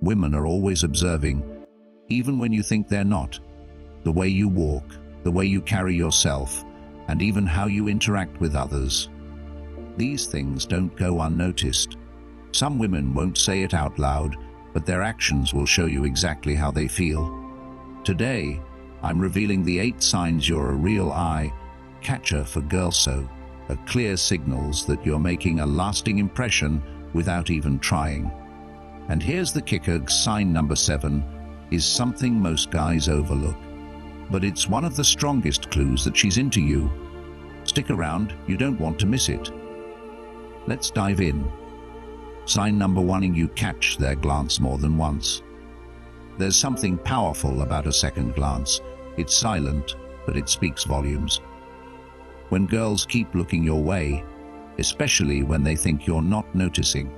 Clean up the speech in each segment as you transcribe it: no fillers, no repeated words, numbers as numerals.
Women are always observing, even when you think they're not. The way you walk, the way you carry yourself, and even how you interact with others. These things don't go unnoticed. Some women won't say it out loud, but their actions will show you exactly how they feel. Today, I'm revealing the 8 signs you're a real eye catcher for girls, so clear signals that you're making a lasting impression without even trying. And here's the kicker: sign number 7 is something most guys overlook. But it's one of the strongest clues that she's into you. Stick around, you don't want to miss it. Let's dive in. Sign number 1: you catch their glance more than once. There's something powerful about a second glance. It's silent, but it speaks volumes. When girls keep looking your way, especially when they think you're not noticing,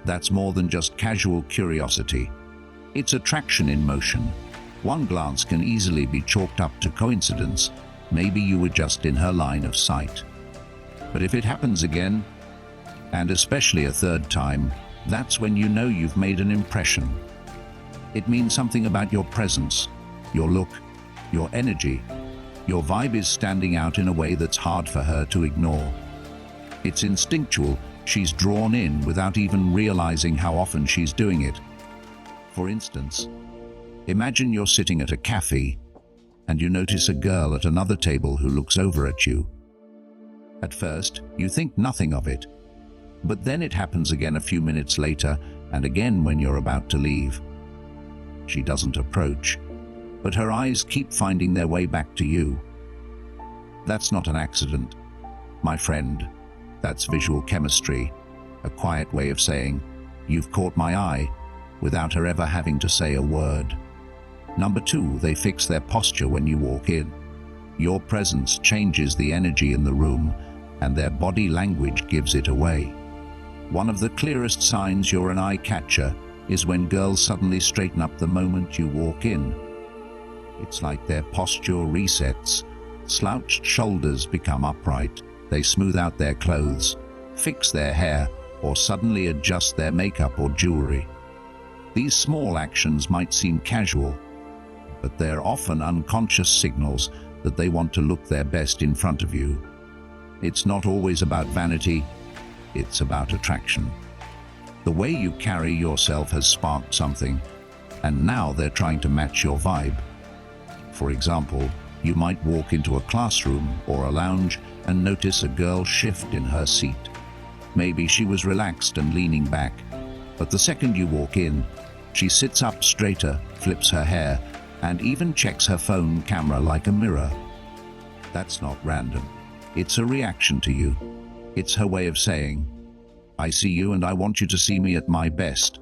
that's more than just casual curiosity. It's attraction in motion. One glance can easily be chalked up to coincidence. Maybe you were just in her line of sight. But if it happens again, and especially a third time, that's when you know you've made an impression. It means something about your presence, your look, your energy. Your vibe is standing out in a way that's hard for her to ignore. It's instinctual. She's drawn in without even realizing how often she's doing it. For instance, imagine you're sitting at a cafe and you notice a girl at another table who looks over at you. At first, you think nothing of it, but then it happens again a few minutes later, and again when you're about to leave. She doesn't approach, but her eyes keep finding their way back to you. That's not an accident, my friend. That's visual chemistry, a quiet way of saying, "You've caught my eye," without her ever having to say a word. Number 2, they fix their posture when you walk in. Your presence changes the energy in the room, and their body language gives it away. One of the clearest signs you're an eye catcher is when girls suddenly straighten up the moment you walk in. It's like their posture resets. Slouched shoulders become upright. They smooth out their clothes, fix their hair, or suddenly adjust their makeup or jewelry. These small actions might seem casual, but they're often unconscious signals that they want to look their best in front of you. It's not always about vanity, it's about attraction. The way you carry yourself has sparked something, and now they're trying to match your vibe. For example, you might walk into a classroom or a lounge and notice a girl shift in her seat. Maybe she was relaxed and leaning back, but the second you walk in, she sits up straighter, flips her hair, and even checks her phone camera like a mirror. That's not random. It's a reaction to you. It's her way of saying, "I see you and I want you to see me at my best."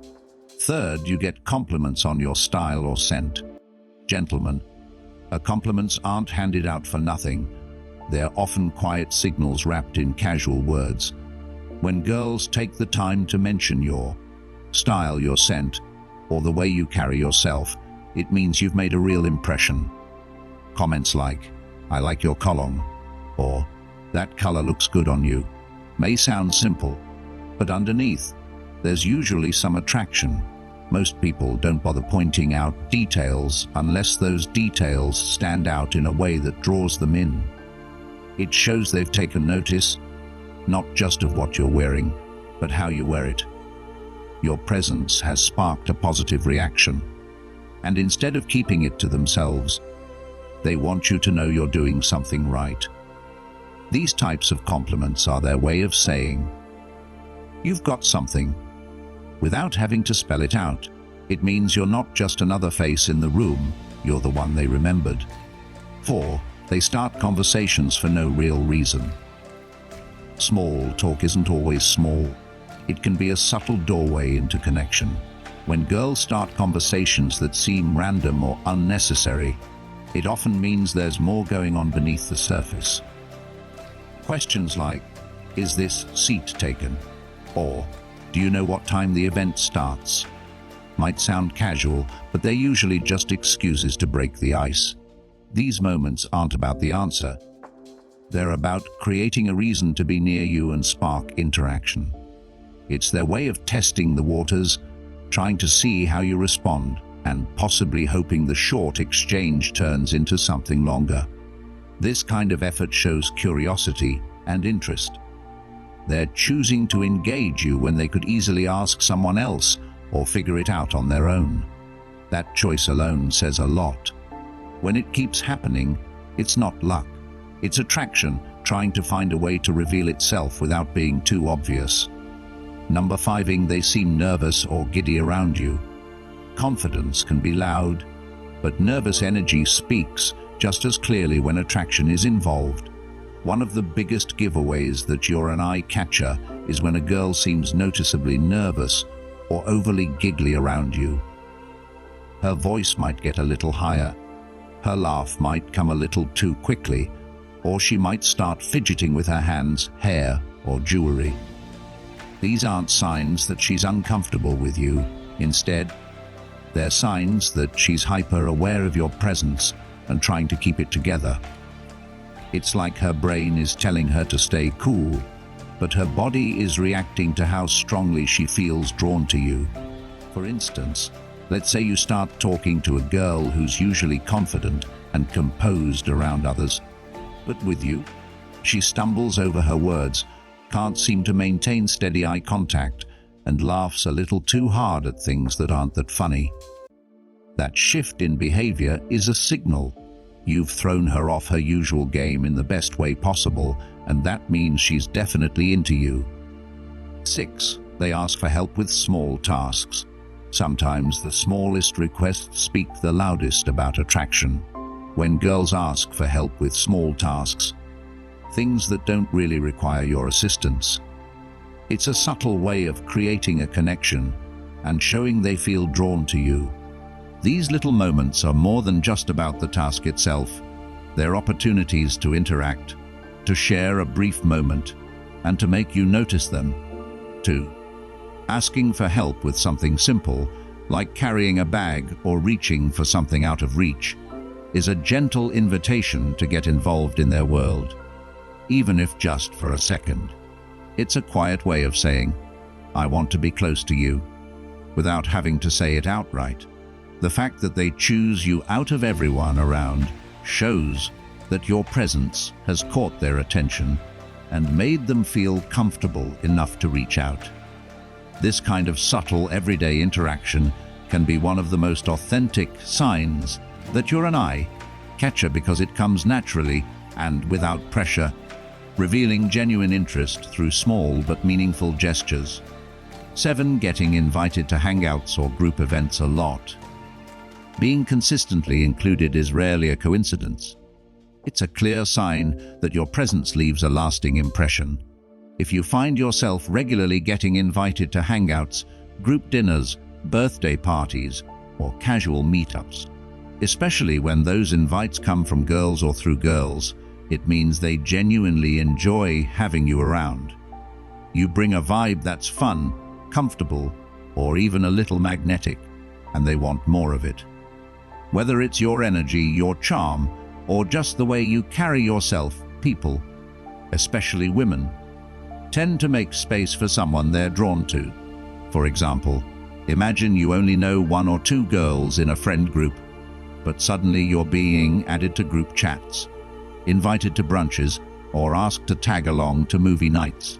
Third, you get compliments on your style or scent. Gentlemen, compliments aren't handed out for nothing. They're often quiet signals wrapped in casual words. When girls take the time to mention your style, your scent, or the way you carry yourself, it means you've made a real impression. Comments like, "I like your cologne," or "That color looks good on you," may sound simple, but underneath, there's usually some attraction. Most people don't bother pointing out details unless those details stand out in a way that draws them in. It shows they've taken notice, not just of what you're wearing, but how you wear it. Your presence has sparked a positive reaction, and instead of keeping it to themselves, they want you to know you're doing something right. These types of compliments are their way of saying, "You've got something," without having to spell it out. It means you're not just another face in the room, you're the one they remembered. 4, they start conversations for no real reason. Small talk isn't always small. It can be a subtle doorway into connection. When girls start conversations that seem random or unnecessary, it often means there's more going on beneath the surface. Questions like, "Is this seat taken?" or "Do you know what time the event starts?" might sound casual, but they're usually just excuses to break the ice. These moments aren't about the answer. They're about creating a reason to be near you and spark interaction. It's their way of testing the waters, trying to see how you respond, and possibly hoping the short exchange turns into something longer. This kind of effort shows curiosity and interest. They're choosing to engage you when they could easily ask someone else or figure it out on their own. That choice alone says a lot. When it keeps happening, it's not luck. It's attraction trying to find a way to reveal itself without being too obvious. Number 5, they seem nervous or giddy around you. Confidence can be loud, but nervous energy speaks just as clearly when attraction is involved. One of the biggest giveaways that you're an eye catcher is when a girl seems noticeably nervous or overly giggly around you. Her voice might get a little higher, her laugh might come a little too quickly, or she might start fidgeting with her hands, hair, or jewelry. These aren't signs that she's uncomfortable with you. Instead, they're signs that she's hyper-aware of your presence and trying to keep it together. It's like her brain is telling her to stay cool, but her body is reacting to how strongly she feels drawn to you. For instance, let's say you start talking to a girl who's usually confident and composed around others, but with you, she stumbles over her words, can't seem to maintain steady eye contact, and laughs a little too hard at things that aren't that funny. That shift in behavior is a signal. You've thrown her off her usual game in the best way possible, and that means she's definitely into you. 6, they ask for help with small tasks. Sometimes the smallest requests speak the loudest about attraction. When girls ask for help with small tasks, things that don't really require your assistance, it's a subtle way of creating a connection and showing they feel drawn to you. These little moments are more than just about the task itself. They're opportunities to interact, to share a brief moment, and to make you notice them. 2, asking for help with something simple, like carrying a bag or reaching for something out of reach, is a gentle invitation to get involved in their world, even if just for a second. It's a quiet way of saying, "I want to be close to you," without having to say it outright. The fact that they choose you out of everyone around shows that your presence has caught their attention and made them feel comfortable enough to reach out. This kind of subtle, everyday interaction can be one of the most authentic signs that you're an eye catcher because it comes naturally and without pressure, revealing genuine interest through small but meaningful gestures. 7, getting invited to hangouts or group events a lot. Being consistently included is rarely a coincidence. It's a clear sign that your presence leaves a lasting impression. If you find yourself regularly getting invited to hangouts, group dinners, birthday parties, or casual meetups, especially when those invites come from girls or through girls, it means they genuinely enjoy having you around. You bring a vibe that's fun, comfortable, or even a little magnetic, and they want more of it. Whether it's your energy, your charm, or just the way you carry yourself, people, especially women, tend to make space for someone they're drawn to. For example, imagine you only know 1 or 2 girls in a friend group, but suddenly you're being added to group chats, invited to brunches, or asked to tag along to movie nights.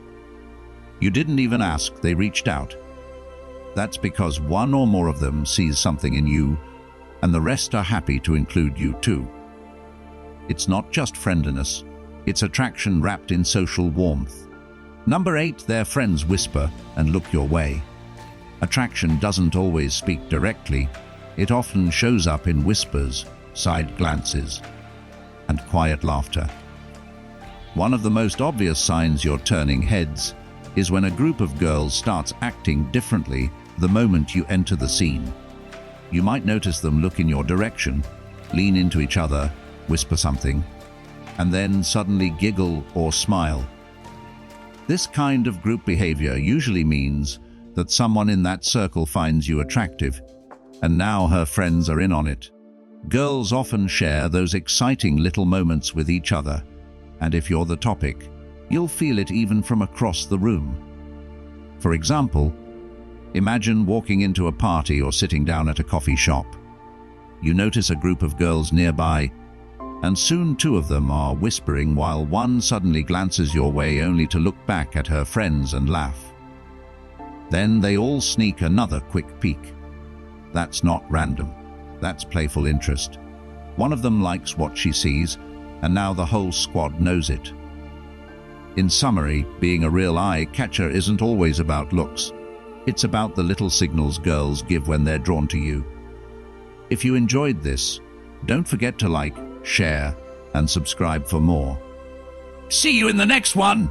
You didn't even ask, they reached out. That's because 1 or more of them sees something in you, and the rest are happy to include you too. It's not just friendliness, it's attraction wrapped in social warmth. Number 8, their friends whisper and look your way. Attraction doesn't always speak directly. It often shows up in whispers, side glances, and quiet laughter. One of the most obvious signs you're turning heads is when a group of girls starts acting differently the moment you enter the scene. You might notice them look in your direction, lean into each other, whisper something, and then suddenly giggle or smile. This kind of group behavior usually means that someone in that circle finds you attractive, and now her friends are in on it. Girls often share those exciting little moments with each other, and if you're the topic, you'll feel it even from across the room. For example, Imagine walking into a party or sitting down at a coffee shop. You notice a group of girls nearby, and soon two of them are whispering while one suddenly glances your way only to look back at her friends and laugh. Then they all sneak another quick peek. That's not random. That's playful interest. One of them likes what she sees, and now the whole squad knows it. In summary, being a real eye-catcher isn't always about looks. It's about the little signals girls give when they're drawn to you. If you enjoyed this, don't forget to like, share, and subscribe for more. See you in the next one!